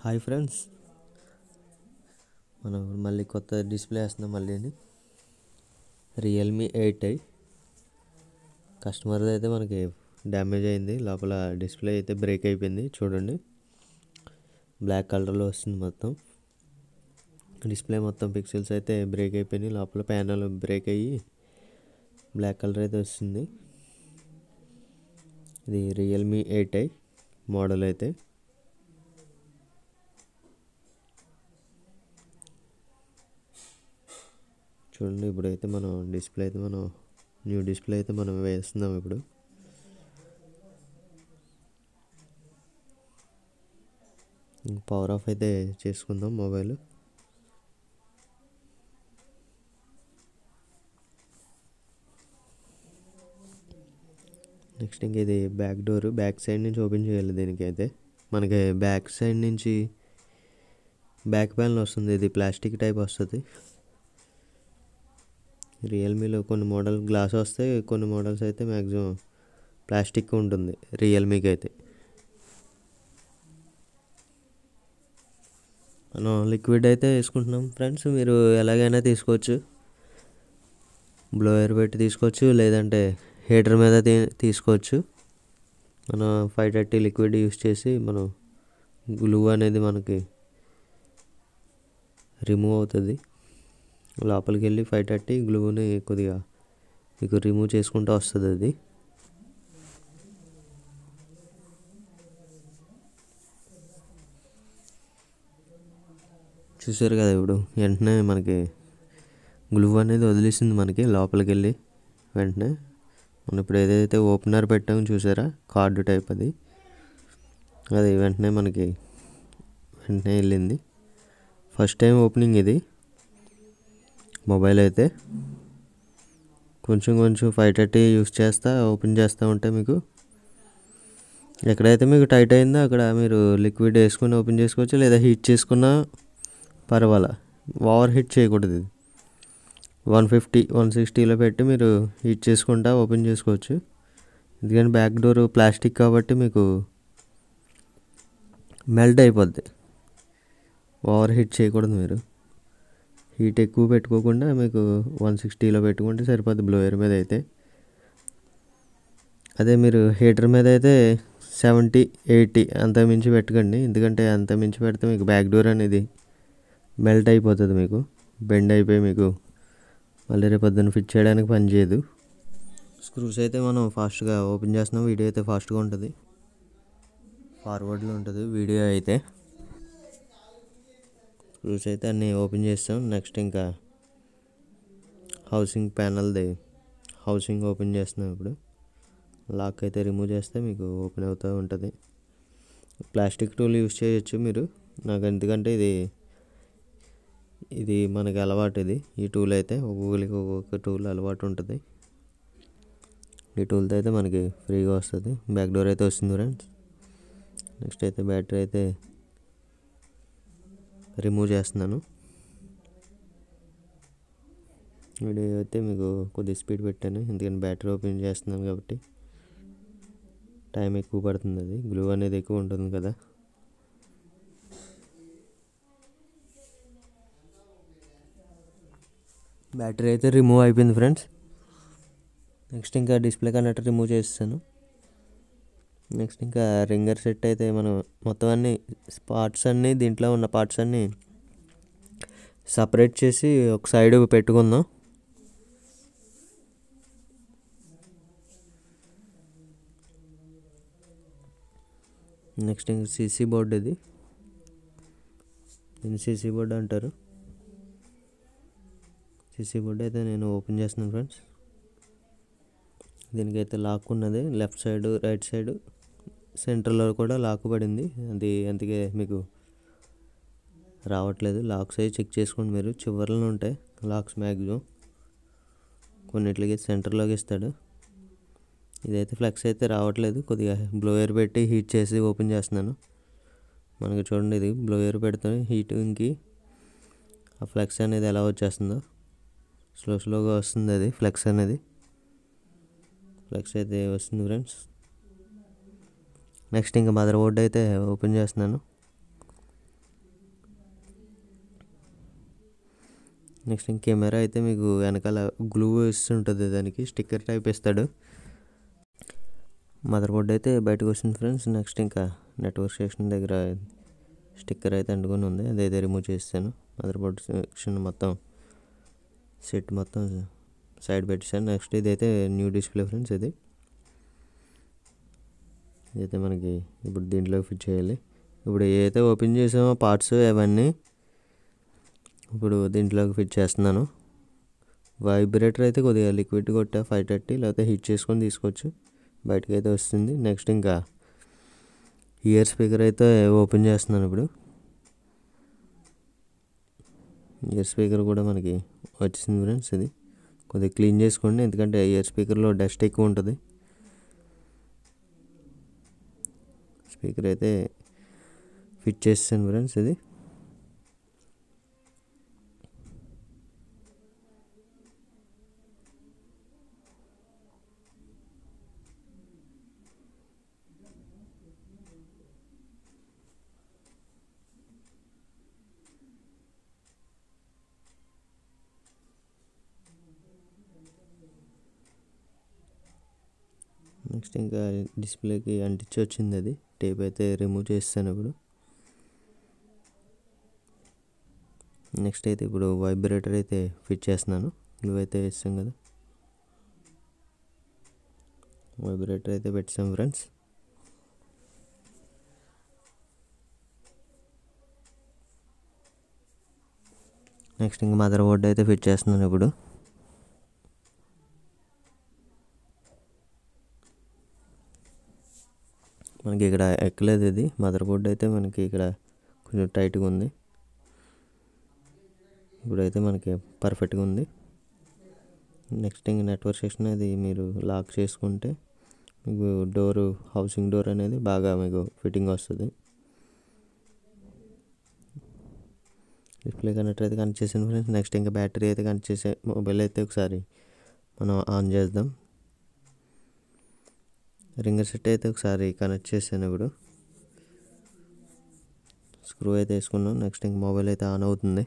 Hi friends, మనం మళ్ళీ కొత్త డిస్ప్లే వేస్తున్నాం. మళ్ళీ రియల్మీ 8i కస్టమర్ది అయితే మనకి డ్యామేజ్ అయింది. లోపల డిస్ప్లే అయితే బ్రేక్ అయిపోయింది. చూడండి, బ్లాక్ కలర్లో వస్తుంది. మొత్తం డిస్ప్లే మొత్తం పిక్సెల్స్ అయితే బ్రేక్ అయిపోయినాయి. లోపల ప్యానల్ బ్రేక్ అయ్యి బ్లాక్ కలర్ అయితే వస్తుంది. ఇది రియల్మీ 8i మోడల్ అయితే. చూడండి, ఇప్పుడైతే మనం డిస్ప్లే అయితే న్యూ డిస్ప్లే అయితే మనం వేస్తున్నాం. ఇప్పుడు పవర్ ఆఫ్ అయితే చేసుకుందాం మొబైల్. నెక్స్ట్ ఇది బ్యాక్ డోర్, బ్యాక్ సైడ్ నుంచి ఓపెన్ చేయాలి. దీనికైతే మనకి బ్యాక్ సైడ్ నుంచి బ్యాక్ ప్యానల్ వస్తుంది. ఇది ప్లాస్టిక్ టైప్ వస్తుంది. రియల్మీలో కొన్ని మోడల్ గ్లాస్ వస్తాయి, కొన్ని మోడల్స్ అయితే మ్యాక్సిమం ప్లాస్టిక్ ఉంటుంది రియల్మీకి అయితే. మనం లిక్విడ్ అయితే వేసుకుంటున్నాం ఫ్రెండ్స్. మీరు ఎలాగైనా తీసుకోవచ్చు, బ్లోయర్ పెట్టి తీసుకోవచ్చు, లేదంటే హీటర్ మీద తీసుకోవచ్చు. మనం 530 లిక్విడ్ యూస్ చేసి మనం గ్లూ అనేది మనకి రిమూవ్ అవుతుంది. లోపలికి వెళ్ళి 530 గ్లూని కొద్దిగా మీకు రిమూవ్ చేసుకుంటూ వస్తుంది. అది చూసారు కదా, ఇప్పుడు వెంటనే మనకి గ్లూ అనేది వదిలేసింది. మనకి లోపలికి వెళ్ళి వెంటనే మనం ఇప్పుడు ఏదైతే ఓపెనర్ పెట్టామో చూసారా, కార్డు టైప్ అది వెంటనే మనకి వెళ్ళింది. ఫస్ట్ టైం ఓపెనింగ్ ఇది మొబైల్ అయితే. కొంచెం 530 యూస్ చేస్తా ఓపెన్ చేస్తూ ఉంటే మీకు ఎక్కడైతే మీకు టైట్ అయిందో అక్కడ మీరు లిక్విడ్ వేసుకుని ఓపెన్ చేసుకోవచ్చు, లేదా హీట్ చేసుకున్నా పర్వాలా. ఓవర్ హీట్ చేయకూడదు. ఇది 150 160లో పెట్టి మీరు హీట్ చేసుకుంటా ఓపెన్ చేసుకోవచ్చు. ఎందుకంటే బ్యాక్ డోర్ ప్లాస్టిక్ కాబట్టి మీకు మెల్ట్ అయిపోద్ది. ఓవర్ హీట్ చేయకూడదు. మీరు హీట్ ఎక్కువ పెట్టుకోకుండా మీకు 160లో పెట్టుకుంటే సరిపోద్ది బ్లోయర్ మీద అయితే. అదే మీరు హీటర్ మీద అయితే 70 80 అంత మించి పెట్టకండి. ఎందుకంటే అంత మించి పెడితే మీకు బ్యాక్ డోర్ అనేది మెల్ట్ అయిపోతుంది, మీకు బెండ్ అయిపోయి మీకు మళ్ళీ రేపు పొద్దున్న ఫిట్ చేయడానికి పనిచేయదు. స్క్రూస్ అయితే మనం ఫాస్ట్గా ఓపెన్ చేస్తున్నాం. వీడియో అయితే ఫాస్ట్గా ఉంటుంది, ఫార్వర్డ్లో ఉంటుంది వీడియో అయితే. స్క్రూస్ అయితే అన్నీ ఓపెన్ చేస్తాం. నెక్స్ట్ ఇంకా హౌసింగ్ ప్యానల్ది హౌసింగ్ ఓపెన్ చేస్తున్నాం. ఇప్పుడు లాక్ అయితే రిమూవ్ చేస్తే మీకు ఓపెన్ అవుతూ ఉంటుంది. ప్లాస్టిక్ టూల్ యూస్ చేయొచ్చు మీరు. నాకు ఎందుకంటే ఇది మనకి అలవాటు. ఈ టూల్ అయితే ఒక్కొక్కరికి ఒక్కొక్క టూల్ అలవాటు ఉంటుంది. ఈ టూల్తో అయితే మనకి ఫ్రీగా వస్తుంది. బ్యాక్ డోర్ అయితే వస్తుంది ఫ్రెండ్స్. నెక్స్ట్ అయితే బ్యాటరీ అయితే రిమూవ్ చేస్తున్నాను. వీడియో అయితే మీకు కొద్దిగా స్పీడ్ పెట్టాను, ఎందుకంటే బ్యాటరీ ఓపెన్ చేస్తున్నాను కాబట్టి టైం ఎక్కువ పడుతుంది. అది గ్లూ అనేది ఎక్కువ ఉంటుంది కదా. బ్యాటరీ అయితే రిమూవ్ అయిపోయింది ఫ్రెండ్స్. నెక్స్ట్ ఇంకా డిస్ప్లే కనెక్టర్ రిమూవ్ చేస్తాను. నెక్స్ట్ ఇంకా రింగర్ సెట్ అయితే మనం మొత్తం అన్ని పార్ట్స్ అన్నీ, దీంట్లో ఉన్న పార్ట్స్ అన్నీ సపరేట్ చేసి ఒక సైడ్ పెట్టుకుందాం. నెక్స్ట్ ఇంకా సీసీ బోర్డు, ఇది సీసీ బోర్డు అంటారు. సీసీ బోర్డు అయితే నేను ఓపెన్ చేస్తున్నాను ఫ్రెండ్స్. దీనికైతే లాక్ ఉన్నది, లెఫ్ట్ సైడ్ రైట్ సైడ్ సెంటర్లో కూడా లాక్ పడింది. అది అందుకే మీకు రావట్లేదు. లాక్స్ అయితే చెక్ చేసుకోండి మీరు. చివర్లో ఉంటాయి లాక్స్ మ్యాక్సిమం, కొన్నిట్లకి సెంటర్లోకి ఇస్తాడు. ఇదైతే ఫ్లెక్స్ అయితే రావట్లేదు. కొద్దిగా బ్లోయర్ పెట్టి హీట్ చేసి ఓపెన్ చేస్తున్నాను. మనకి చూడండి, ఇది బ్లోయర్ పెడితే హీటింగ్కి ఆ ఫ్లెక్స్ అనేది ఎలా వచ్చేస్తుందో స్లోగా వస్తుంది. అది ఫ్లెక్స్ అయితే వస్తుంది ఫ్రెండ్స్. నెక్స్ట్ ఇంకా మదర్ బోర్డ్ అయితే ఓపెన్ చేస్తున్నాను. నెక్స్ట్ ఇంక కెమెరా అయితే మీకు వెనకాల గ్లూ ఇస్తుంటుంది, దానికి స్టిక్కర్ టైప్ ఇస్తాడు. మదర్ బోర్డ్ అయితే బయటకు వస్తుంది ఫ్రెండ్స్. నెక్స్ట్ ఇంకా నెట్వర్క్ స్టేషన్ దగ్గర స్టిక్కర్ అయితే అంటుకొని ఉంది, అదైతే రిమూవ్ చేస్తాను. మదర్ బోర్డ్ సెక్షన్ మొత్తం సెట్ మొత్తం సైడ్ పెట్టేసాను. నెక్స్ట్ ఇదైతే న్యూ డిస్ప్లే ఫ్రెండ్స్. ఇదైతే మనకి ఇప్పుడు దీంట్లో ఫిట్ చేయాలి. ఇప్పుడు ఏదైతే ఓపెన్ చేసామో పార్ట్స్ అవన్నీ ఇప్పుడు దీంట్లోకి ఫిట్ చేస్తున్నాను. వైబ్రేటర్ అయితే కొద్దిగా లిక్విడ్ కొట్టా 530, లేకపోతే హీట్ చేసుకొని తీసుకోవచ్చు, బయటకు అయితే వస్తుంది. నెక్స్ట్ ఇంకా ఇయర్ స్పీకర్ అయితే ఓపెన్ చేస్తున్నాను ఇప్పుడు. ఇయర్ స్పీకర్ కూడా మనకి వచ్చింది ఫ్రెండ్స్. ఇది కొద్దిగా క్లీన్ చేసుకోండి, ఎందుకంటే ఇయర్ స్పీకర్లో డస్ట్ ఎక్కువ ఉంటుంది. స్పీకర్ అయితే ఫిట్ చేస్తాను ఫ్రెండ్స్. ఇది నెక్స్ట్ ఇంకా డిస్ప్లేకి అంటించి వచ్చింది, అది టేప్ అయితే రిమూవ్ చేస్తాను ఇప్పుడు. నెక్స్ట్ అయితే ఇప్పుడు వైబ్రేటర్ అయితే ఫిట్ చేస్తున్నాను. గ్లూ అయితే వేస్తాం కదా, వైబ్రేటర్ అయితే పెట్టాం ఫ్రెండ్స్. నెక్స్ట్ ఇంకా మదర్ బోర్డ్ అయితే ఫిట్ చేస్తున్నాను ఇప్పుడు. మనకి ఇక్కడ ఎక్కలేదు ఇది, మదర్ బోర్డ్ అయితే మనకి ఇక్కడ కొంచెం టైట్గా ఉంది. ఇప్పుడైతే మనకి పర్ఫెక్ట్గా ఉంది. నెక్స్ట్ ఇంక నెట్వర్క్ స్టేషన్ అది మీరు లాక్ చేసుకుంటే మీకు డోరు, హౌసింగ్ డోర్ అనేది బాగా మీకు ఫిట్టింగ్ వస్తుంది. డిస్ప్లే కనెక్టర్ అయితే కనెక్ట్ చేసాను ఫ్రెండ్స్. నెక్స్ట్ ఇంకా బ్యాటరీ అయితే కనెక్ట్ చేసే మొబైల్ అయితే ఒకసారి మనం ఆన్ చేద్దాం. రింగర్ సెట్ అయితే ఒకసారి కనెక్ట్ చేశాను ఇప్పుడు. స్క్రూ అయితే వేసుకున్నాం. నెక్స్ట్ ఇంక మొబైల్ అయితే ఆన్ అవుతుంది.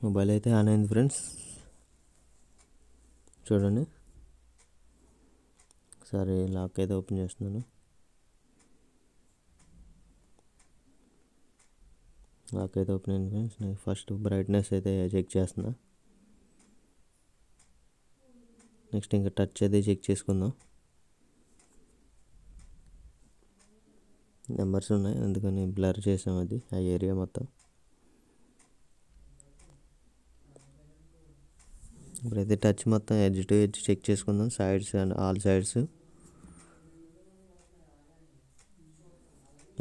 మొబైల్ అయితే ఆన్ అయింది ఫ్రెండ్స్, చూడండి. ఒకసారి లాక్ అయితే ఓపెన్ చేస్తున్నాను. లాక్ అయితే ఓపెన్ అయింది ఫ్రెండ్స్. నేను ఫస్ట్ బ్రైట్నెస్ అయితే చెక్ చేస్తున్నా. నెక్స్ట్ ఇంకా టచ్ అయితే చెక్ చేసుకుందాం. నెంబర్స్ ఉన్నాయి, అందుకని బ్లర్ చేసాం అది, ఆ ఏరియా మొత్తం. ఇప్పుడైతే టచ్ మొత్తం ఎడ్జ్ టు ఎడ్జ్ చెక్ చేసుకుందాం, సైడ్స్ అండ్ ఆల్ సైడ్స్.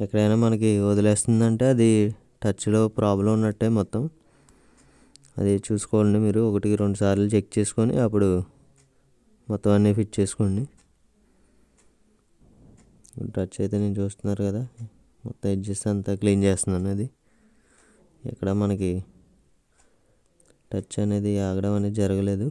ఎక్కడైనా మనకి వదిలేస్తుందంటే అది టచ్లో ప్రాబ్లం ఉన్నట్టే మొత్తం. అది చూసుకోండి మీరు, 1-2 సార్లు చెక్ చేసుకొని అప్పుడు మొత్తం అన్నీ ఫిట్ చేసుకోండి. టచ్ అయితే నేను చూస్తున్నారు కదా, మొత్తం ఎడ్జెస్ అంతా క్లీన్ చేస్తున్నాను. అది ఎక్కడ మనకి టచ్ అనేది ఆగడం అనేది జరగలేదు.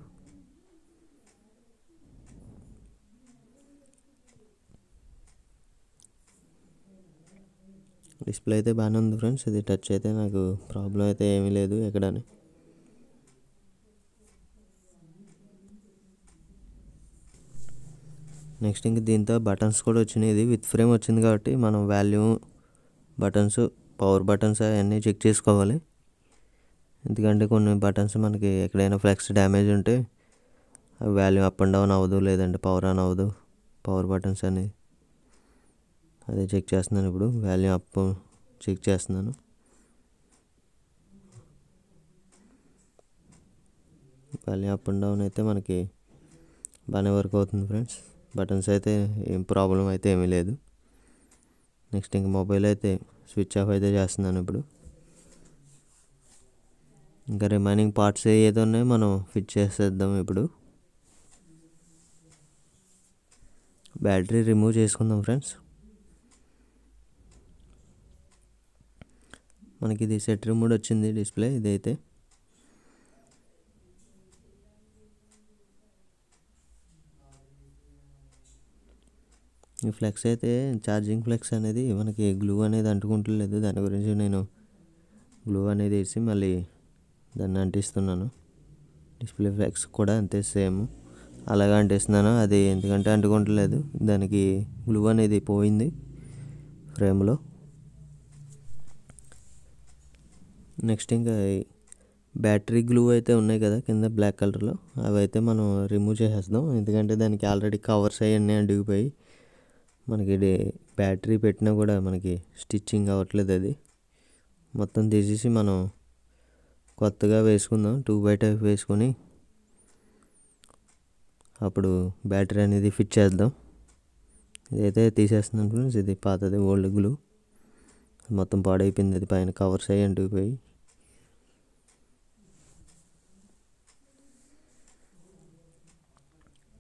డిస్ప్లే అయితే బాగానే ఉంది ఫ్రెండ్స్. ఇది టచ్ అయితే నాకు ప్రాబ్లం అయితే ఏమీ లేదు ఎక్కడని. నెక్స్ట్ ఇంక దీంతో బటన్స్ కూడా వచ్చినాయి. ఇది విత్ ఫ్రేమ్ వచ్చింది కాబట్టి మనం వాల్యూమ్ బటన్స్, పవర్ బటన్స్ అవన్నీ చెక్ చేసుకోవాలి. ఎందుకంటే కొన్ని బటన్స్ మనకి ఎక్కడైనా ఫ్లెక్స్ డ్యామేజ్ ఉంటే అవి వాల్యూమ్ అప్ అండ్ డౌన్ అవ్వదు, లేదంటే పవర్ ఆన్ అవ్వదు. పవర్ బటన్స్ అని అదే చెక్ చేస్తున్నాను ఇప్పుడు. వాల్యూమ్ అప్ చెక్ చేస్తున్నాను. వాల్యూమ్ అప్ అండ్ డౌన్ అయితే మనకి బాగానే వర్క్ అవుతుంది ఫ్రెండ్స్. బటన్స్ అయితే ఏం ప్రాబ్లం అయితే ఏమీ లేదు. నెక్స్ట్ ఇంక మొబైల్ అయితే స్విచ్ ఆఫ్ అయితే చేస్తున్నాను ఇప్పుడు. ఇంకా రిమైనింగ్ పార్ట్స్ ఏదో ఉన్నాయో మనం ఫిట్ చేసేద్దాం ఇప్పుడు. బ్యాటరీ రిమూవ్ చేసుకుందాం ఫ్రెండ్స్. మనకి ఇది సెట్ రిమోట్ వచ్చింది డిస్ప్లే ఇదైతే. ఈ ఫ్లెక్స్ అయితే ఛార్జింగ్ ఫ్లెక్స్ అనేది మనకి గ్లూ అనేది అంటుకుంటలేదు. దాని గురించి నేను గ్లూ అనేది వేసి మళ్ళీ దాన్ని అంటిస్తున్నాను. డిస్ప్లే ఫ్లెక్స్ కూడా అంతే సేమ్ అలాగే అంటిస్తున్నాను. అది ఎందుకంటే అంటుకుంటలేదు, దానికి గ్లూ అనేది పోయింది ఫ్రేమ్లో. నెక్స్ట్ ఇంకా బ్యాటరీ గ్లూ అయితే ఉన్నాయి కదా కింద బ్లాక్ కలర్లో, అవి అయితే మనం రిమూవ్ చేసేద్దాం. ఎందుకంటే దానికి ఆల్రెడీ కవర్స్ అవన్నీ అంటుకుపోయి మనకి బ్యాటరీ పెట్టినా కూడా మనకి స్టిచ్చింగ్ అవ్వట్లేదు. అది మొత్తం తీసేసి మనం కొత్తగా వేసుకుందాం. 2x వేసుకొని అప్పుడు బ్యాటరీ అనేది ఫిట్ చేద్దాం. ఇదైతే తీసేస్తున్నాను ఫ్రెండ్స్. ఇది పాతది ఓల్డ్ గ్లూ మొత్తం పాడైపోయింది. అది పైన కవర్స్ అయ్యి అంటుకుపోయి.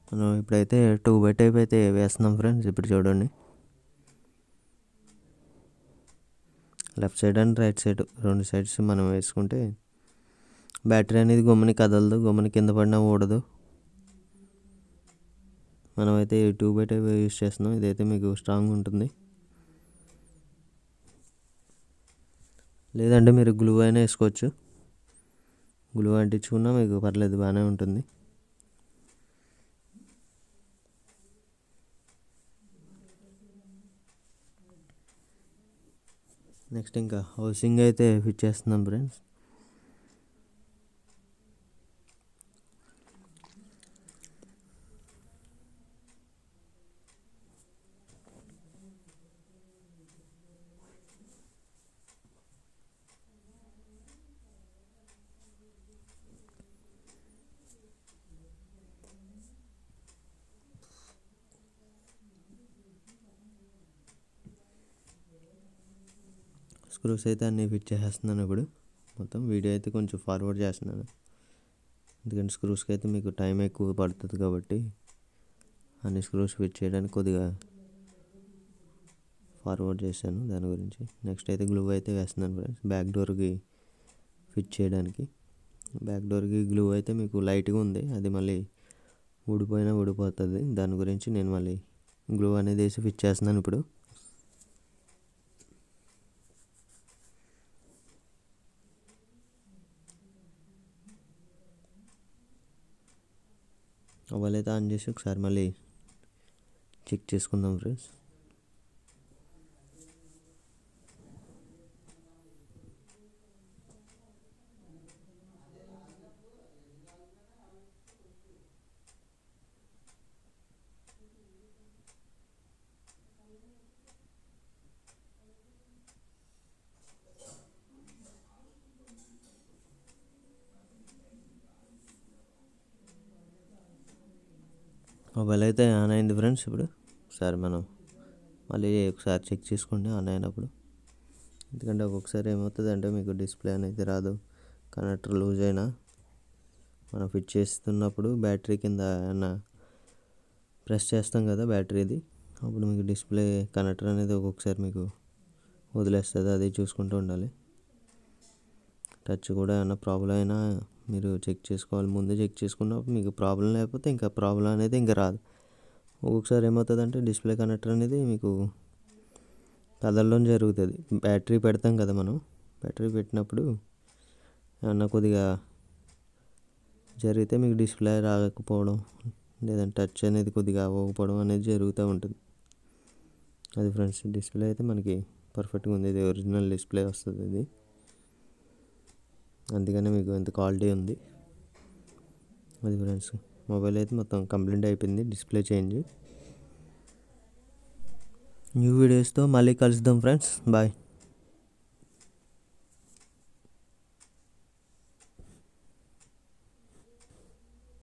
మనం ఇప్పుడైతే 2x అయితే వేస్తున్నాం ఫ్రెండ్స్. ఇప్పుడు చూడండి, left side and right side 2 sides మనం వేసుకుంటే బ్యాటరీ అనేది గమ్ముని కదలదు, గమ్ముని కింద పడినా ఊడదు. మనమైతే 2x యూస్ చేస్తున్నాం. ఇదైతే మీకు స్ట్రాంగ్ ఉంటుంది. లేదంటే మీరు గ్లూ అయినా వేసుకోవచ్చు. గ్లూ అంటించుకున్నా మీకు పర్లేదు, బాగానే ఉంటుంది. నెక్స్ట్ ఇంకా హౌసింగ్ అయితే ఫిట్ చేస్తున్నాం ఫ్రెండ్స్. స్క్రూస్ అయితే అన్నీ ఫిట్ చేసేస్తున్నాను. ఇప్పుడు మొత్తం వీడియో అయితే కొంచెం ఫార్వర్డ్ చేస్తున్నాను, ఎందుకంటే స్క్రూస్కి అయితే మీకు టైం ఎక్కువ పడుతుంది కాబట్టి అన్ని స్క్రూస్ ఫిట్ చేయడానికి కొద్దిగా ఫార్వర్డ్ చేశాను దాని గురించి. నెక్స్ట్ అయితే గ్లూ అయితే వేస్తున్నాను ఫ్రెండ్స్ బ్యాక్ డోర్కి ఫిట్ చేయడానికి. బ్యాక్ డోర్కి గ్లూ అయితే మీకు లైట్గా ఉంది, అది మళ్ళీ ఊడిపోయినా ఊడిపోతుంది. దాని గురించి నేను మళ్ళీ గ్లూ అనేది వేసి ఫిట్ చేస్తున్నాను. ఇప్పుడు మొబైల్ అయితే ఆన్ చేసి ఒకసారి మళ్ళీ చెక్ చేసుకుందాం ఫ్రెండ్స్. మొబైల్ అయితే ఆన్ అయింది ఫ్రెండ్స్. ఇప్పుడు ఒకసారి మనం మళ్ళీ ఒకసారి చెక్ చేసుకోండి ఆన్ అయినప్పుడు. ఎందుకంటే ఒక్కొక్కసారి ఏమవుతుంది అంటే మీకు డిస్ప్లే అనేది రాదు. కనెక్టర్ లూజ్ అయినా మనం ఫిట్ చేస్తున్నప్పుడు బ్యాటరీ కింద ఏమన్నా ప్రెస్ చేస్తాం కదా బ్యాటరీది, అప్పుడు మీకు డిస్ప్లే కనెక్టర్ అనేది ఒక్కొక్కసారి మీకు వదిలేస్తుంది. అది చూసుకుంటూ ఉండాలి. టచ్ కూడా ఏమన్నా ప్రాబ్లం అయినా మీరు చెక్ చేసుకోవాలి. ముందు చెక్ చేసుకున్నప్పుడు మీకు ప్రాబ్లం లేకపోతే ఇంకా ప్రాబ్లం అనేది ఇంకా రాదు. ఒక్కొక్కసారి ఏమవుతుందంటే డిస్ప్లే కనెక్టర్ అనేది మీకు కదలడం జరుగుతుంది. బ్యాటరీ పెడతాం కదా మనం, బ్యాటరీ పెట్టినప్పుడు ఏమన్నా కొద్దిగా జరిగితే మీకు డిస్ప్లే రాకపోవడం, లేదంటే టచ్ అనేది కొద్దిగా అవ్వకపోవడం అనేది జరుగుతూ ఉంటుంది. అది ఫ్రెండ్స్, డిస్ప్లే అయితే మనకి పర్ఫెక్ట్గా ఉంది. ఇది ఒరిజినల్ డిస్ప్లే వస్తుంది ఇది, అందుకనే మీకు ఎంత క్వాలిటీ ఉంది. అది ఫ్రెండ్స్, మొబైల్ అయితే మొత్తం కంప్లీట్ అయిపోయింది, డిస్ప్లే చేంజ్. న్యూ వీడియోస్తో మళ్ళీ కలుద్దాం ఫ్రెండ్స్. బాయ్.